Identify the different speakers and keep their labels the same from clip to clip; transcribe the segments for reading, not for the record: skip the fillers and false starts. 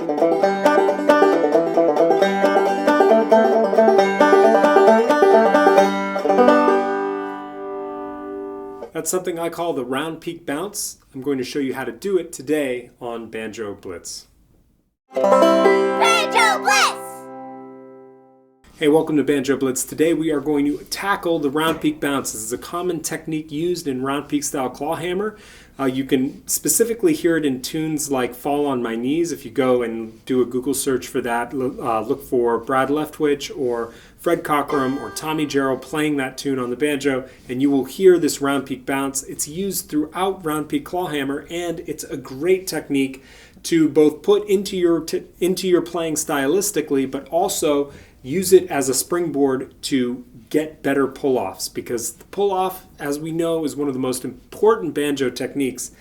Speaker 1: That's something I call the round peak bounce. I'm going to show you how to do it today on Banjo Blitz.
Speaker 2: Banjo Blitz!
Speaker 1: Hey, welcome to Banjo Blitz. Today we are going to tackle the round peak bounce. This is a common technique used in round peak style clawhammer. You can specifically hear it in tunes like Fall on My Knees. If you go and do a Google search for that, look for Brad Leftwich or Fred Cockrum or Tommy Jarrell playing that tune on the banjo, and you will hear this round peak bounce. It's used throughout round peak clawhammer, and it's a great technique to both put into your playing stylistically, but also use it as a springboard to get better pull-offs, because the pull-off, as we know, is one of the most important banjo techniques.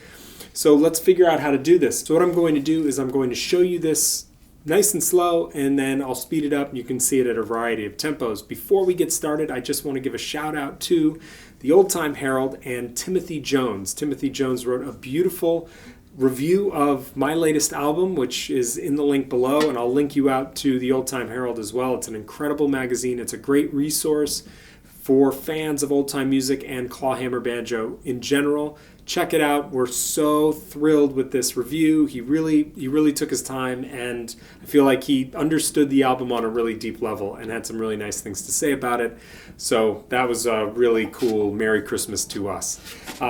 Speaker 1: So let's figure out how to do this. So what I'm going to do is I'm going to show you this nice and slow, and then I'll speed it up and you can see it at a variety of tempos. Before we get started, I just want to give a shout out to the Old Time Herald and Timothy Jones. Timothy Jones wrote a beautiful review of my latest album, which is in the link below, and I'll link you out to the Old Time Herald as well. It's an incredible magazine. It's a great resource for fans of old time music and clawhammer banjo in general. Check it out. We're so thrilled with this review. He really took his time, and I feel like he understood the album on a really deep level and had some really nice things to say about it. So that was a really cool Merry Christmas to us.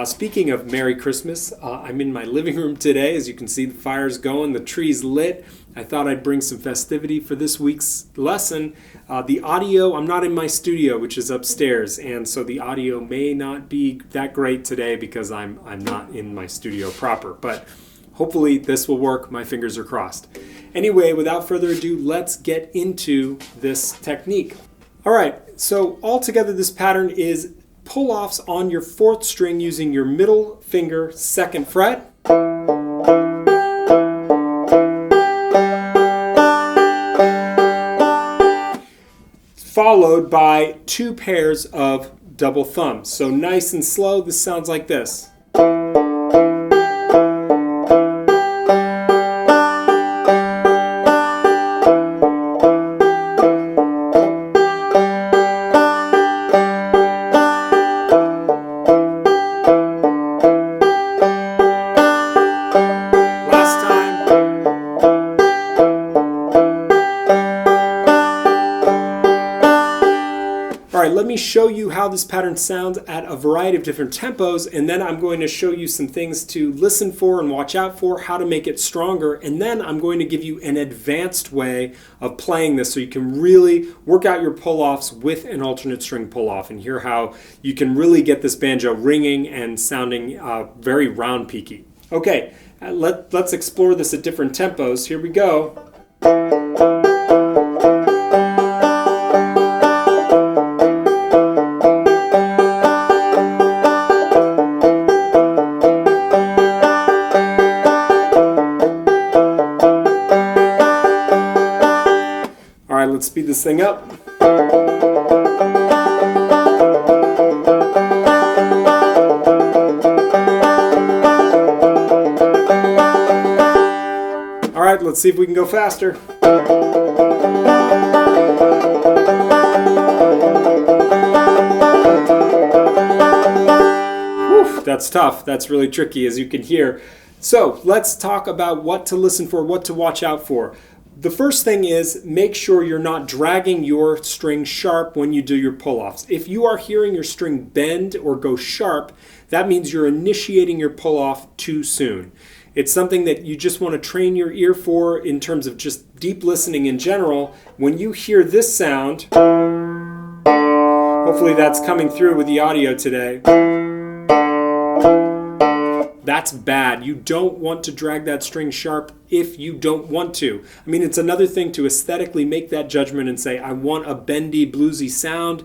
Speaker 1: Speaking of Merry Christmas, I'm in my living room today. As you can see, the fire's going, the tree's lit. I thought I'd bring some festivity for this week's lesson. The audio, I'm not in my studio, which is upstairs, and so the audio may not be that great today because I'm not in my studio proper, but hopefully this will work. My fingers are crossed. Anyway, without further ado, let's get into this technique. All right, so altogether this pattern is pull-offs on your fourth string using your middle finger, second fret, followed by two pairs of double thumbs. So nice and slow, this sounds like this. Let me show you how this pattern sounds at a variety of different tempos, and then I'm going to show you some things to listen for and watch out for, how to make it stronger, and then I'm going to give you an advanced way of playing this so you can really work out your pull-offs with an alternate string pull-off and hear how you can really get this banjo ringing and sounding very round peaky. Okay, let's explore this at different tempos. Here we go. Let's speed this thing up. All right, let's see if we can go faster. Whew, that's tough. That's really tricky, as you can hear. So let's talk about what to listen for, what to watch out for. The first thing is make sure you're not dragging your string sharp when you do your pull-offs. If you are hearing your string bend or go sharp, that means you're initiating your pull-off too soon. It's something that you just want to train your ear for in terms of just deep listening in general. When you hear this sound, hopefully that's coming through with the audio today. That's bad. You don't want to drag that string sharp if you don't want to. I mean, it's another thing to aesthetically make that judgment and say, I want a bendy, bluesy sound,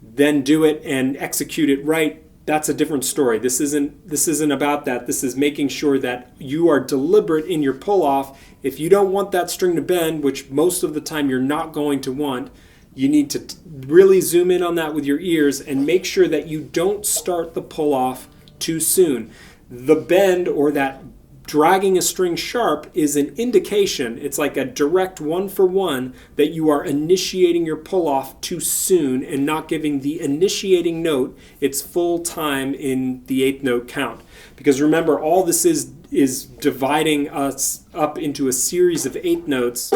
Speaker 1: then do it and execute it right. That's a different story. This isn't about that. This is making sure that you are deliberate in your pull-off. If you don't want that string to bend, which most of the time you're not going to want, you need to really zoom in on that with your ears and make sure that you don't start the pull-off too soon. The bend or that dragging a string sharp is an indication, it's like a direct one-for-one, that you are initiating your pull-off too soon and not giving the initiating note its full time in the 8th note count. Because remember, all this is dividing us up into a series of 8 notes.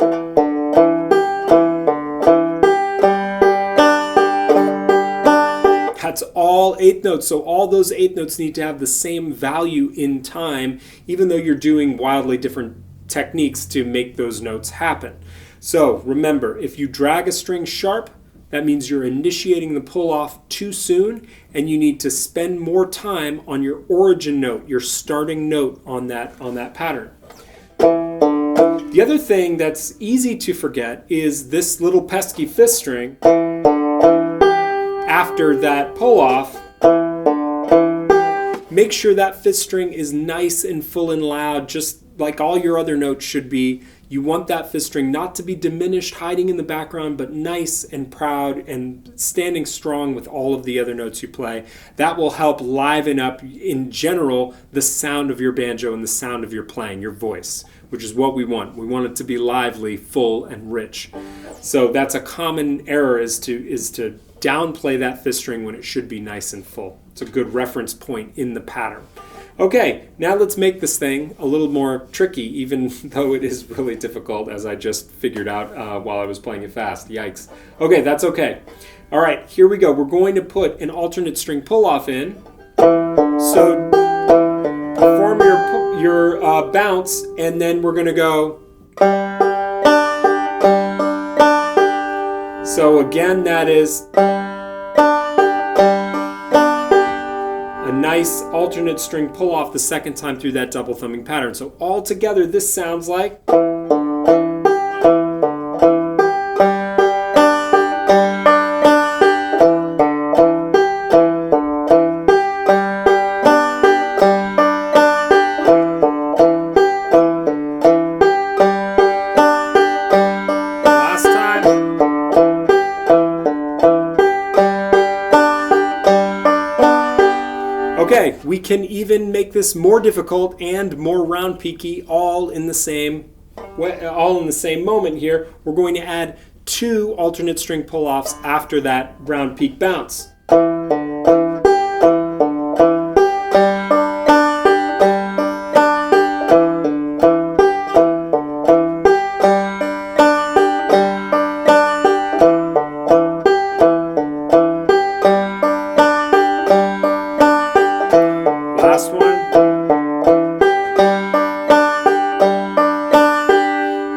Speaker 1: That's all 8 notes, so all those 8 notes need to have the same value in time, even though you're doing wildly different techniques to make those notes happen. So remember, if you drag a string sharp, that means you're initiating the pull-off too soon, and you need to spend more time on your origin note, your starting note on that pattern. The other thing that's easy to forget is this little pesky 5th string. After that pull-off, make sure that 5th string is nice and full and loud, just like all your other notes should be. You want that 5th string not to be diminished, hiding in the background, but nice and proud and standing strong with all of the other notes you play. That will help liven up, in general, the sound of your banjo and the sound of your playing, your voice, which is what we want. We want it to be lively, full, and rich. So that's a common error, is to downplay that 5th string when it should be nice and full. It's a good reference point in the pattern. Okay, now let's make this thing a little more tricky, even though it is really difficult, as I just figured out while I was playing it fast. Yikes. Okay, that's okay. All right, here we go. We're going to put an alternate string pull-off in. So perform your bounce, and then we're going to go. So again, that is a nice alternate string pull off the second time through that double thumbing pattern. So all together, this sounds like. Okay, we can even make this more difficult and more round peaky, all in the same moment here. We're going to add 2 alternate string pull-offs after that round peak bounce. Last one.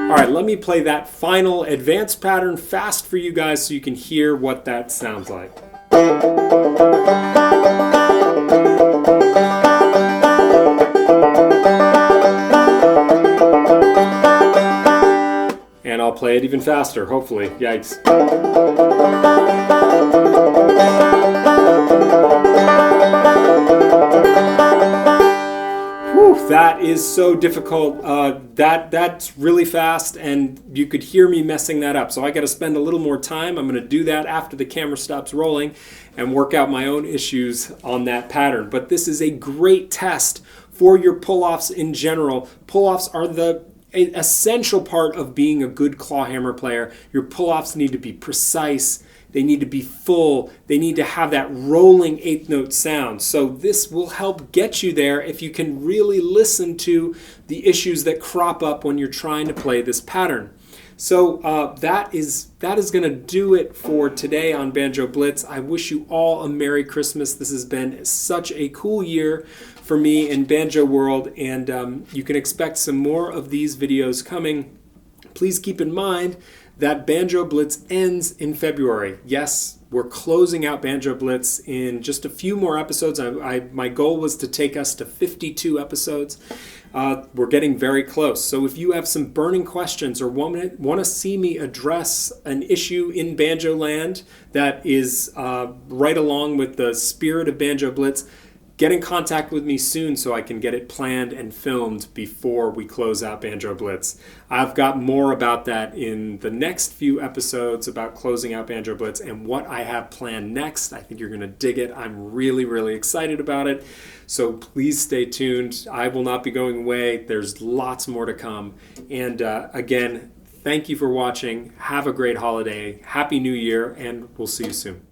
Speaker 1: All right, let me play that final advanced pattern fast for you guys so you can hear what that sounds like. And I'll play it even faster, hopefully. Yikes. That is so difficult. That's really fast, and you could hear me messing that up. So I got to spend a little more time. I'm going to do that after the camera stops rolling and work out my own issues on that pattern. But this is a great test for your pull-offs in general. Pull-offs are the essential part of being a good clawhammer player. Your pull-offs need to be precise. They need to be full. They need to have that rolling 8th note sound. So this will help get you there if you can really listen to the issues that crop up when you're trying to play this pattern. So that is going to do it for today on Banjo Blitz. I wish you all a Merry Christmas. This has been such a cool year for me in Banjo World, and you can expect some more of these videos coming. Please keep in mind that Banjo Blitz ends in February. Yes, we're closing out Banjo Blitz in just a few more episodes. My goal was to take us to 52 episodes. We're getting very close. So if you have some burning questions or want to see me address an issue in Banjo Land that is right along with the spirit of Banjo Blitz, get in contact with me soon so I can get it planned and filmed before we close out Banjo Blitz. I've got more about that in the next few episodes about closing out Banjo Blitz and what I have planned next. I think you're going to dig it. I'm really, really excited about it. So please stay tuned. I will not be going away. There's lots more to come. And again, thank you for watching. Have a great holiday. Happy New Year, and we'll see you soon.